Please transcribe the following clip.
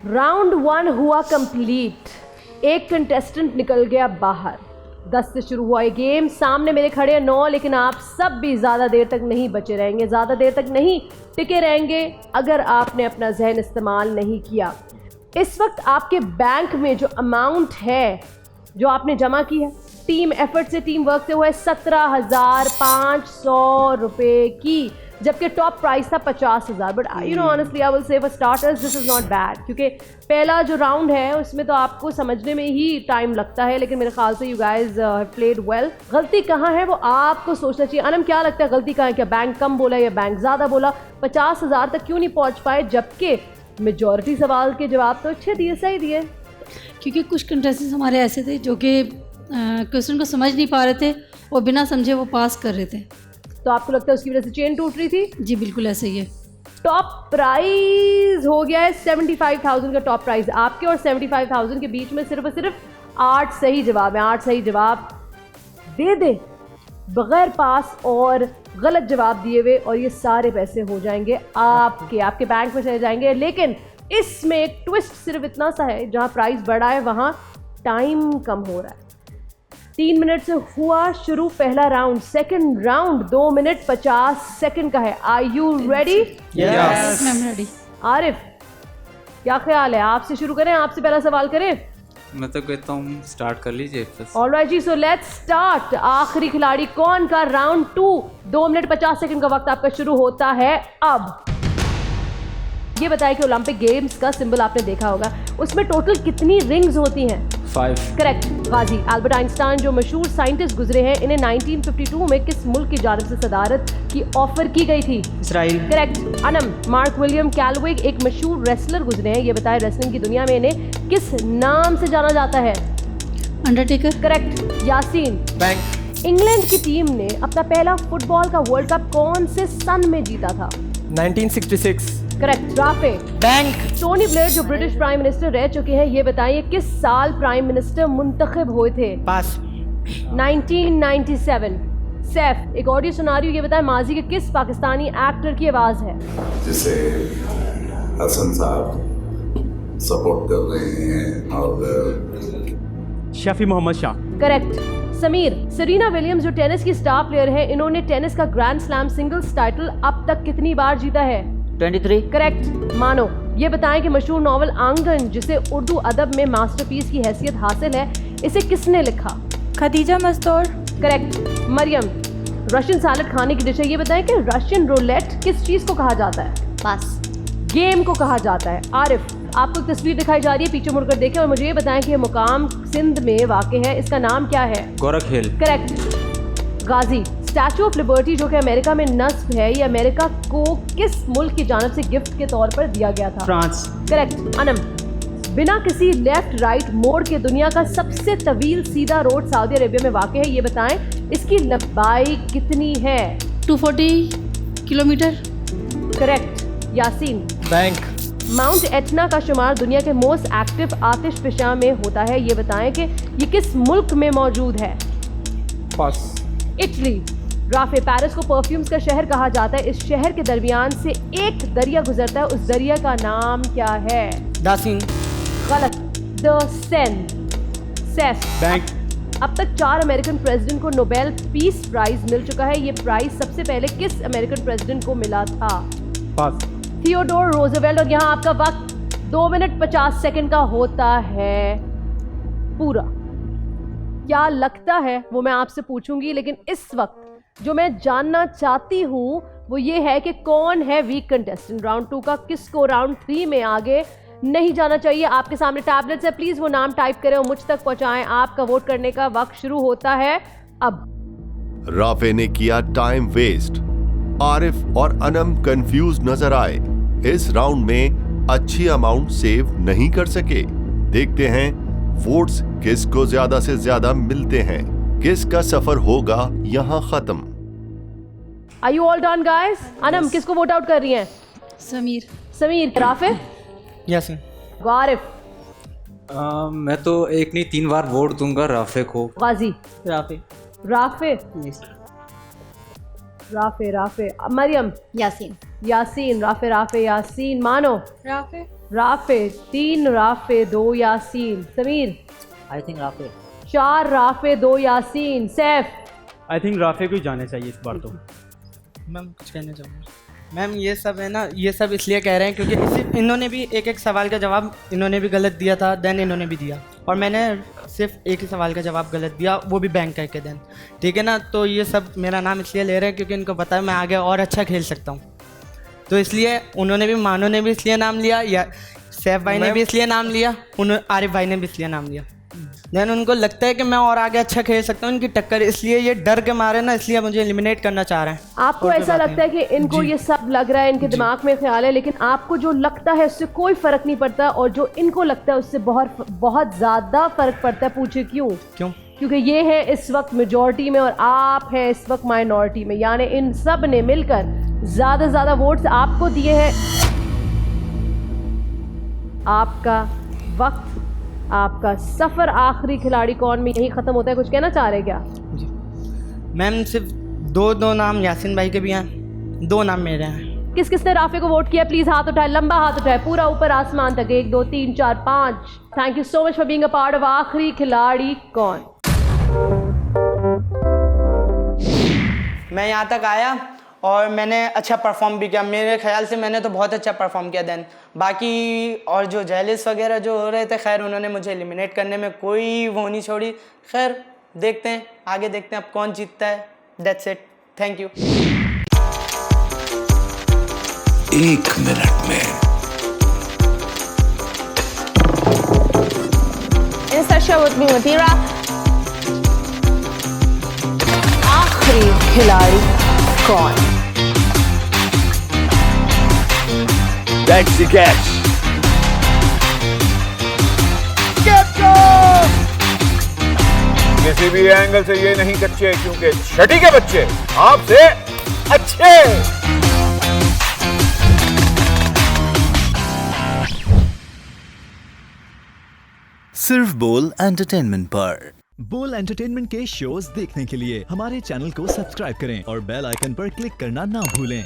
Round 1 हुआ complete. एक contestant निकल गया बाहर। 10 से शुरू हुआ ये गेम। सामने मेरे खड़े हैं 9, लेकिन आप सब भी ज़्यादा देर तक नहीं बचे रहेंगे, ज़्यादा देर तक नहीं टिके रहेंगे अगर आपने अपना जहन इस्तेमाल नहीं किया। इस वक्त आपके बैंक में जो अमाउंट है जो आपने जमा की है टीम एफर्ट से, टीम वर्क से, हुआ है 17,500 रुपये की, जबकि टॉप प्राइस था 50,000। But you know honestly I will say for starters this is not bad, क्योंकि पहला जो राउंड है उसमें तो आपको समझने में ही टाइम लगता है, लेकिन मेरे ख्याल से you guys have played well. गलती कहाँ है वो आपको सोचना चाहिए। अनम क्या लगता है गलती कहाँ है? क्या बैंक कम बोला या बैंक ज़्यादा बोला? 50,000 तक क्यों नहीं पहुँच पाए, जबकि मेजॉरिटी सवाल के जवाब तो अच्छे दिए, सही दिए? क्योंकि कुछ कंटेस्टेंट्स हमारे ऐसे थे जो कि क्वेश्चन को समझ नहीं पा रहे थे और बिना समझे वो पास कर रहे थे। तो आपको लगता है उसकी वजह से चेन टूट रही थी? जी बिल्कुल ऐसे ही है। टॉप प्राइज हो गया है 75,000 का टॉप प्राइज। आपके और 75,000 के बीच में सिर्फ और सिर्फ 8 सही जवाब है। 8 सही जवाब दे दे बगैर पास और गलत जवाब दिए हुए, और ये सारे पैसे हो जाएंगे आपके बैंक में चले जाएंगे। लेकिन इसमें एक ट्विस्ट सिर्फ इतना सा है, जहाँ प्राइस बढ़ा है वहाँ टाइम कम हो रहा है। 3 मिनट से हुआ शुरू पहला राउंड। सेकंड राउंड 2 मिनट 50 सेकंड का है। Are you ready? Yes ma'am ready. Arif क्या ख्याल है, आपसे शुरू करें, आपसे पहला सवाल करें? मैं तो कहता हूँ स्टार्ट कर लीजिए। ऑलराइट जी, सो लेट्स स्टार्ट। आखिरी खिलाड़ी कौन का? राउंड 2 2 मिनट 50 सेकंड का वक्त आपका शुरू होता है अब। ये बताइए कि ओलंपिक गेम्स का सिंबल आपने देखा होगा, उसमें टोटल कितनी रिंग्स होती हैं? 5। करेक्ट। गाजी अल्बर्ट आइंस्टाइन जो मशहूर साइंटिस्ट गुजरे हैं, इन्हें 1952 में किस मुल्क की जानिब से सदारत की ऑफर की गई थी? Israel. Correct. Anam Mark William Calaway एक मशहूर रेसलर गुजरे हैं, ये बताएं रेसलिंग की दुनिया में इन्हें किस नाम से जाना जाता है? Undertaker. Correct. Yasin. Bank. England की टीम ने अपना पहला फुटबॉल का वर्ल्ड कप कौन से सन में जीता था? 1966। Correct. Rafe. Bank. Tony Blair जो ब्रिटिश प्राइम मिनिस्टर रह चुके हैं, ये बताइए किस साल प्राइम मिनिस्टर मुंतखब हुए थे? पास। 1997। सैफ एक ऑडियो सुना रही हूँ, ये बताएं माजी के किस पाकिस्तानी एक्टर की आवाज़ है? जिसे हसन साहब सपोर्ट कर रहे हैं और Shafi Mohammad Shah. Correct. Sameer Serena Williams जो टेनिस की स्टार प्लेयर है, इन्होंने टेनिस का ग्रैंड स्लैम सिंगल्स टाइटल अब तक कितनी बार जीता है? 23। करेक्ट। मानो ये बताएं कि मशहूर नॉवल आंगन जिसे उर्दू अदब में मास्टरपीस की हैसियत हासिल है, इसे किसने लिखा? Khadija Mastoor. Correct. Maryam Russian salad खाने की डिश है, ये बताएं कि रशियन रोलेट किस चीज़ को कहा जाता है? पास। गेम को कहा जाता है। आरिफ आपको एक तस्वीर दिखाई जा रही है, पीछे मुड़कर देखें और मुझे ये बताएं कि ये मुकाम सिंध में वाक़ है, इसका नाम क्या है? Gorakh Hill. Correct. Ghazi Statue of Liberty जो कि अमेरिका में नस्ब है, ये अमेरिका को किस मुल्क की जानब से गिफ्ट के तौर पर दिया गया था? फ्रांस। करेक्ट। अनम बिना किसी लेफ्ट राइट मोड़ के दुनिया का सबसे तवील सीधा रोड सऊदी अरेबिया में वाक़ है, ये बताएं इसकी लंबाई कितनी है? 240 kilometre. Correct. Yasin bank. Mount Etna का शुमार दुनिया के मोस्ट एक्टिव आतिशफशां में होता है, ये बताएं कि ये किस मुल्क में मौजूद है? पास। इटली। राफे पेरिस को परफ्यूम्स का शहर कहा जाता है, इस शहर के दरमियान से एक दरिया गुजरता है, उस दरिया का नाम क्या है? दासिन। गलत। द सेन। सेफ। बैंक। अब तक 4 अमेरिकन प्रेसिडेंट को नोबेल पीस प्राइज मिल चुका है, ये प्राइज सबसे पहले किस अमेरिकन प्रेसिडेंट को मिला था? पास। Theodore Roosevelt. और यहाँ आपका वक्त 2 मिनट 50 सेकंड का होता है पूरा। क्या लगता है वो मैं आपसे पूछूंगी, लेकिन इस वक्त जो मैं जानना चाहती हूँ वो ये है कि कौन है वीक कंटेस्टेंट राउंड 2 का, किसको राउंड 3 में आगे नहीं जाना चाहिए। आपके सामने टैबलेट्स है, प्लीज़ वो नाम टाइप करें और मुझ तक पहुँचाएं। आपका वोट करने का वक्त शुरू होता है अब। राफे ने किया टाइम वेस्ट। आरिफ और अनम कंफ्यूज नजर आए। इस राउंड में अच्छी अमाउंट सेव नहीं कर सके। देखते हैं वोट्स किसको ज्यादा से ज्यादा मिलते हैं, किसका सफर होगा यहाँ खत्म। Are you all done guys? Anam किसको वोट आउट कर रही हैं? समीर। समीर। राफे। यासीन। गारिफ। मैं तो एक नहीं 3 बार वोट दूंगा राफे को। गाजी। राफे। राफे। राफे। राफे। मरियम। यासीन। यासीन। राफे। राफे। यासीन। मानो। Rafay. Rafay 3 Rafay 2 Yasin. Sameer I think Rafay. 4 Rafay 2 Yasin. Saif I think Rafay को ही जाने चाहिए इस बार तो। मैम कुछ कहना चाहूँगा। मैम ये सब है ना, ये सब इसलिए कह रहे हैं क्योंकि इन्होंने भी एक एक सवाल का जवाब इन्होंने भी गलत दिया था, देन इन्होंने भी दिया, और मैंने सिर्फ एक ही सवाल का जवाब गलत दिया, वो भी बैंक करके देन। ठीक है ना, तो ये सब मेरा नाम इसलिए ले रहे हैं क्योंकि इनको पता है मैं आगे और अच्छा खेल सकता हूँ, तो इसलिए उन्होंने भी, मानो ने भी इसलिए नाम लिया, या सैफ भाई ने भी इसलिए नाम लिया, आरिफ भाई ने भी इसलिए नाम लिया। देन उनको लगता है कि मैं और आगे अच्छा खेल सकता हूँ, इनकी टक्कर, इसलिए ये डर के मारे ना, इसलिए मुझे एलिमिनेट करना चाह रहे हैं। आपको ऐसा लगता है कि इनको ये सब लग रहा है, इनके दिमाग में ख्याल है, लेकिन आपको जो लगता है उससे कोई फर्क नहीं पड़ता, और जो इनको लगता है उससे बहुत बहुत ज़्यादा फर्क पड़ता है। पूछे क्यों? क्योंकि ये है इस वक्त मेजॉरिटी में और आप हैं इस वक्त माइनॉरिटी में, यानी इन सब ने मिलकर ज़्यादा से ज़्यादा वोट्स आपको दिए हैं। आपका वक्त, आपका सफ़र आखिरी खिलाड़ी कौन में यही ख़त्म होता है। कुछ कहना चाह रहे क्या? मैम सिर्फ दो नाम यासीन भाई के भी हैं, 2 नाम मेरे हैं। किस किसने राफे को वोट किया? प्लीज़ हाथ उठाए, लंबा हाथ उठाए, पूरा ऊपर आसमान तक। 1 2 3 4 5। Thank you so much for being a part of आखिरी खिलाड़ी कौन। मैं यहाँ तक आया और मैंने अच्छा परफॉर्म भी किया, मेरे ख्याल से मैंने तो बहुत अच्छा परफॉर्म किया। देन बाकी और जो जेलिस वगैरह जो हो रहे थे, खैर उन्होंने मुझे एलिमिनेट करने में कोई वो नहीं छोड़ी। खैर देखते हैं, आगे देखते हैं अब कौन जीतता है। That's it, thank you. 1 minute में Instashow with me Mathira. आखिरी खिलाड़ी कौन? That's the catch. किसी भी एंगल से ये नहीं कच्चे, क्योंकि छठी के बच्चे आपसे अच्छे। सिर्फ बोल एंटरटेनमेंट पर। बोल एंटरटेनमेंट के शोज देखने के लिए हमारे चैनल को सब्सक्राइब करें और बेल आइकन पर क्लिक करना ना भूलें।